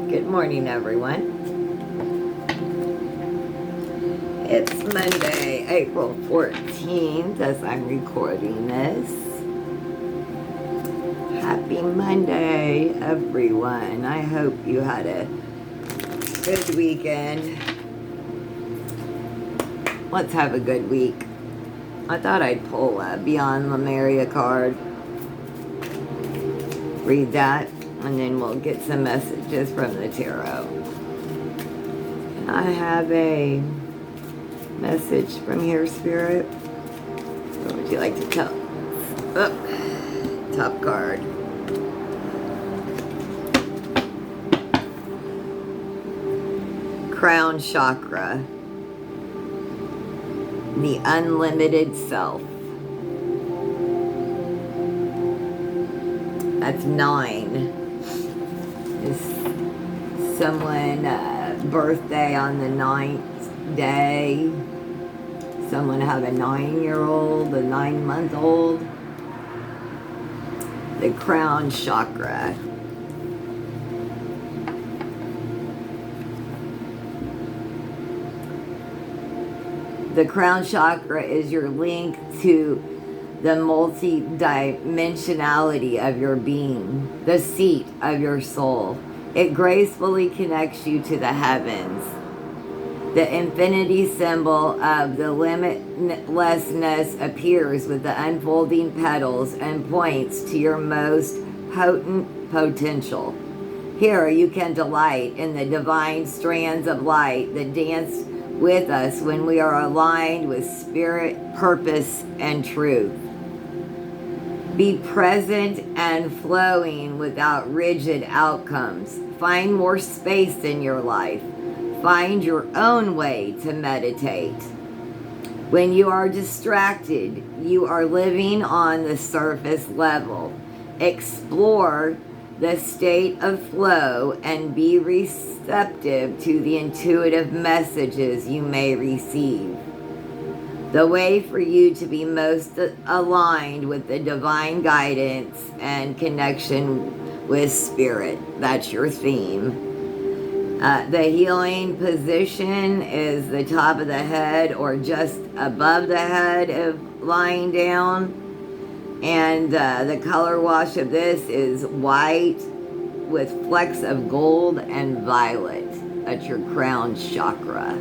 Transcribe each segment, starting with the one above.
Good morning, everyone. It's Monday, April 14th, as I'm recording this. Happy Monday, everyone. I hope you had a good weekend. Let's have a good week. I thought I'd pull a Beyond Lemuria card. Read that, and then we'll get some messages from the tarot. I have a message from here, Spirit. What would you like to tell? Oh, top card. Crown chakra. The unlimited self. That's 9. Is someone birthday on the 9th day? Someone have a 9-year-old, a 9-month-old? The crown chakra. The crown chakra is your link to the multi-dimensionality of your being, the seat of your soul. It gracefully connects you to the heavens. The infinity symbol of the limitlessness appears with the unfolding petals and points to your most potent potential. Here you can delight in the divine strands of light that dance with us when we are aligned with spirit, purpose, and truth. Be present and flowing without rigid outcomes. Find more space in your life. Find your own way to meditate. When you are distracted, you are living on the surface level. Explore the state of flow and be receptive to the intuitive messages you may receive. The way for you to be most aligned with the divine guidance and connection with spirit. That's your theme. The healing position is the top of the head or just above the head of lying down. And the color wash of this is white with flecks of gold and violet. That's your crown chakra.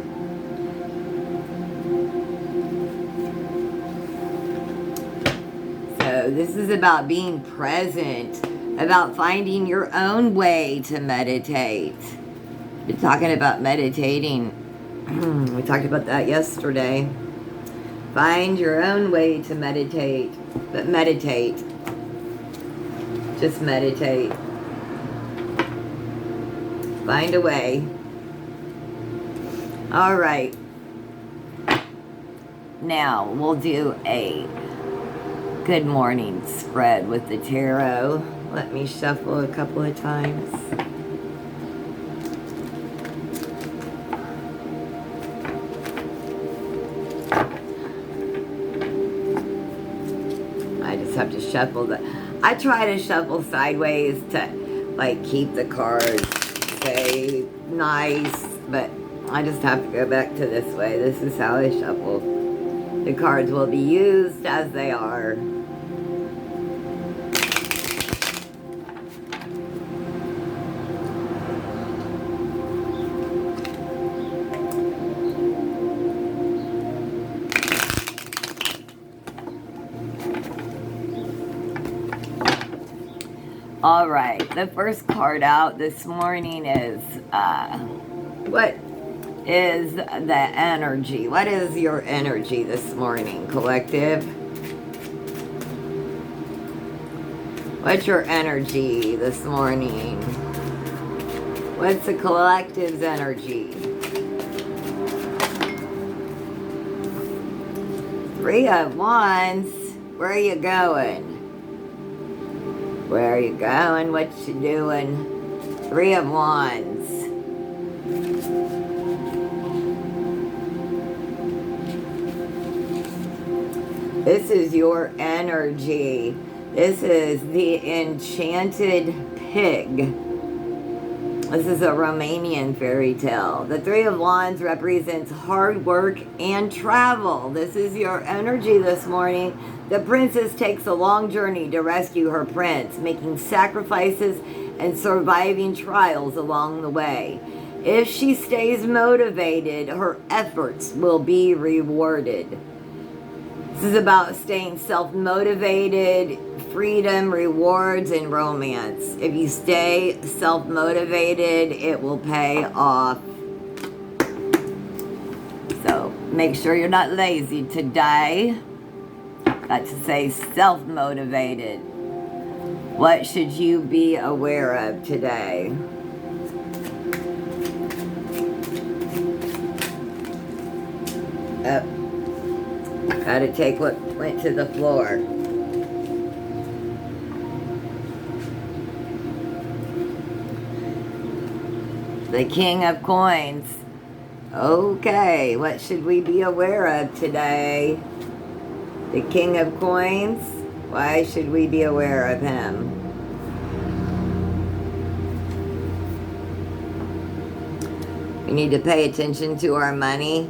So this is about being present, about finding your own way to meditate. We're talking about meditating. We talked about that yesterday. Find your own way to meditate. But meditate. Just meditate. Find a way. All right. Now we'll do a good morning spread with the tarot. Let me shuffle a couple of times. Have to shuffle I try to shuffle sideways to like keep the cards say nice, but I just have to go back to this way. This is how I shuffle. The cards will be used as they are. All right, the first card out this morning is, what is the energy? What is your energy this morning, collective? What's your energy this morning? What's the collective's energy? 3 of Wands. Where are you going? Where are you going? What you doing? 3 of Wands. This is your energy. This is the enchanted pig. This is a Romanian fairy tale. The Three of Wands represents hard work and travel. This is your energy this morning. The princess takes a long journey to rescue her prince, making sacrifices and surviving trials along the way. If she stays motivated, her efforts will be rewarded. This is about staying self-motivated, freedom, rewards, and romance. If you stay self-motivated, it will pay off. So make sure you're not lazy today. Got to say self-motivated. What should you be aware of today? Gotta take what went to the floor. The King of Coins. Okay, what should we be aware of today? The King of Coins. Why should we be aware of him? We need to pay attention to our money.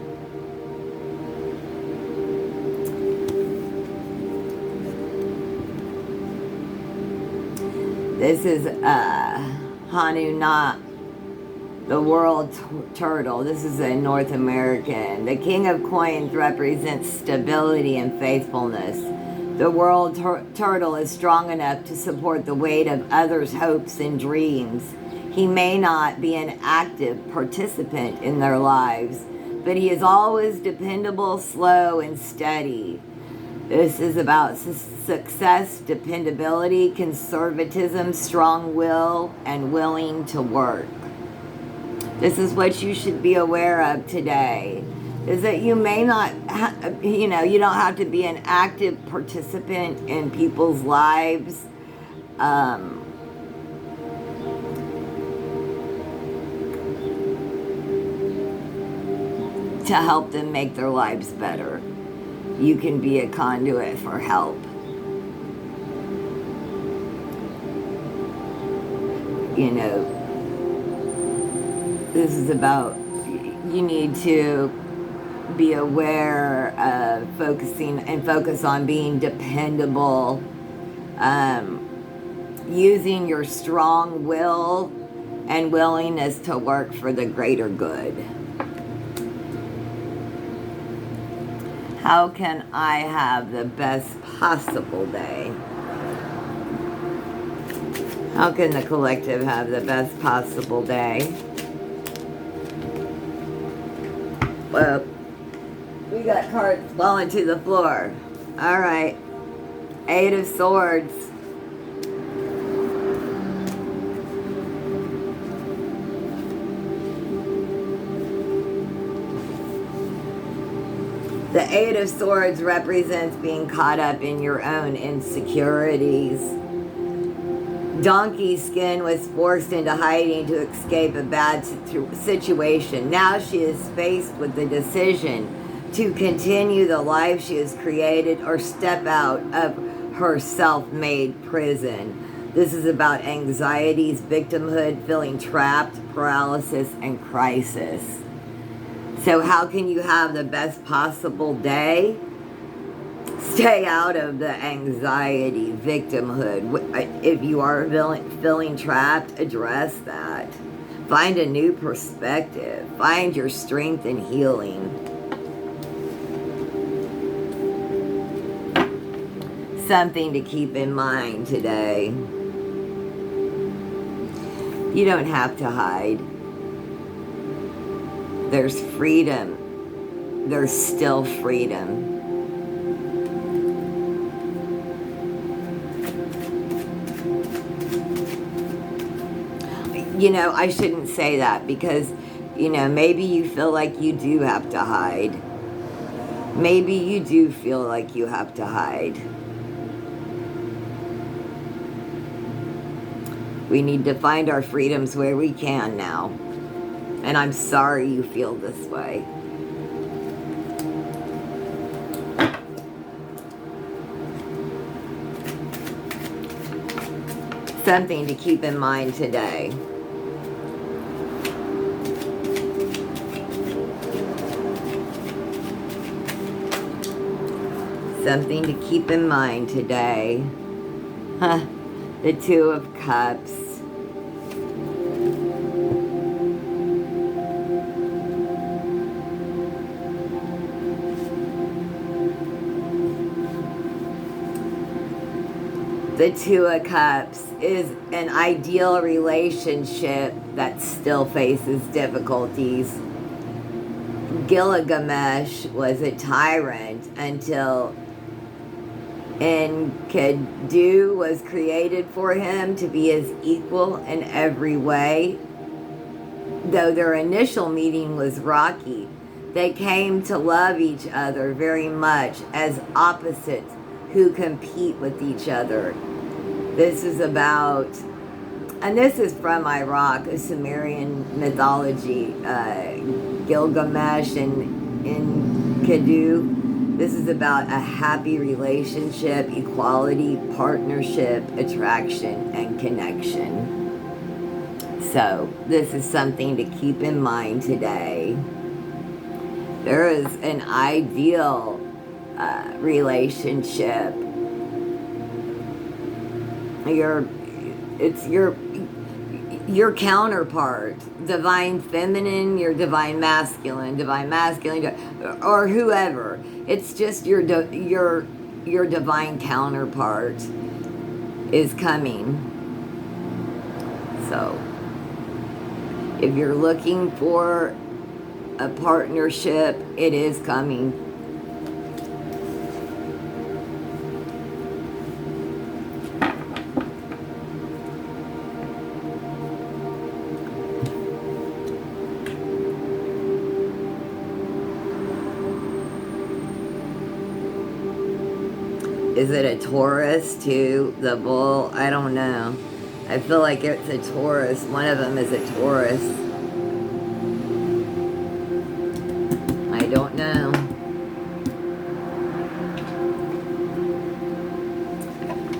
This is Hanuna, the world turtle. This is a North American. The King of Coins represents stability and faithfulness. The world turtle is strong enough to support the weight of others' hopes and dreams. He may not be an active participant in their lives, but he is always dependable, slow, and steady. This is about success, dependability, conservatism, strong will, and willing to work. This is what you should be aware of today, is that you may not, you don't have to be an active participant in people's lives. To help them make their lives better. You can be a conduit for help. This is about, you need to be aware of focus on being dependable, using your strong will and willingness to work for the greater good. How can I have the best possible day? How can the collective have the best possible day? Well, we got cards falling to the floor. All right. Eight of Swords. The Eight of Swords represents being caught up in your own insecurities. Donkey Skin was forced into hiding to escape a bad situation. Now she is faced with the decision to continue the life she has created or step out of her self-made prison. This is about anxieties, victimhood, feeling trapped, paralysis, and crisis. So how can you have the best possible day? Stay out of the anxiety, victimhood. If you are feeling trapped, address that. Find a new perspective. Find your strength and healing. Something to keep in mind today. You don't have to hide. There's freedom. There's still freedom. I shouldn't say that because, maybe you feel like you do have to hide. Maybe you do feel like you have to hide. We need to find our freedoms where we can now. And I'm sorry you feel this way. Something to keep in mind today. Something to keep in mind today. The Two of Cups. The Two of Cups is an ideal relationship that still faces difficulties. Gilgamesh was a tyrant until Enkidu was created for him to be his equal in every way. Though their initial meeting was rocky, they came to love each other very much as opposites who compete with each other. This is about, and this is from Iraq, a Sumerian mythology, Gilgamesh and Enkidu. This is about a happy relationship, equality, partnership, attraction, and connection. So, this is something to keep in mind today. There is an ideal relationship. It's your counterpart, divine feminine, your divine masculine, or whoever. It's just your divine counterpart is coming. So, if you're looking for a partnership, it is coming. Is it a Taurus too? The bull? I don't know. I feel like it's a Taurus. One of them is a Taurus. I don't know.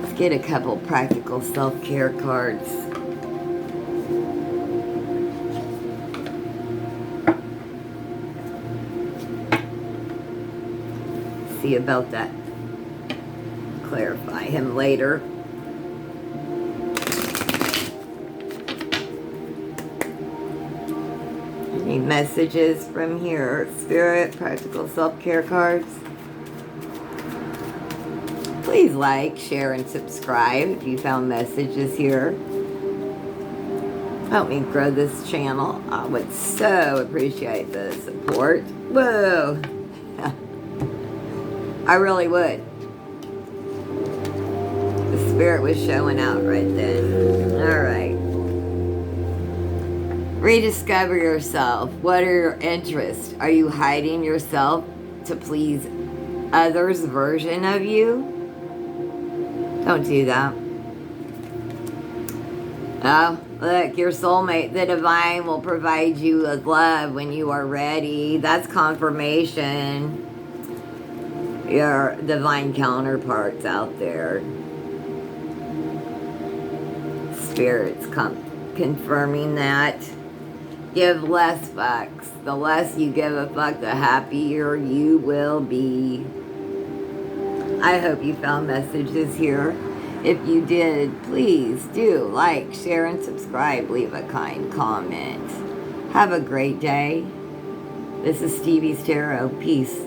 Let's get a couple practical self-care cards. See about that. Clarify him later. Any messages from here? Spirit, practical self-care cards. Please like, share, and subscribe if you found messages here. Help me grow this channel. I would so appreciate the support. Whoa! I really would. Spirit was showing out right then. Alright. Rediscover yourself. What are your interests? Are you hiding yourself to please others' version of you? Don't do that. Oh, look, your soulmate, the divine, will provide you with love when you are ready. That's confirmation. Your divine counterparts out there. Spirits confirming that. Give less fucks. The less you give a fuck, the happier you will be. I hope you found messages here. If you did, please do like, share, and subscribe. Leave a kind comment. Have a great day. This is Stevie's Tarot. Peace.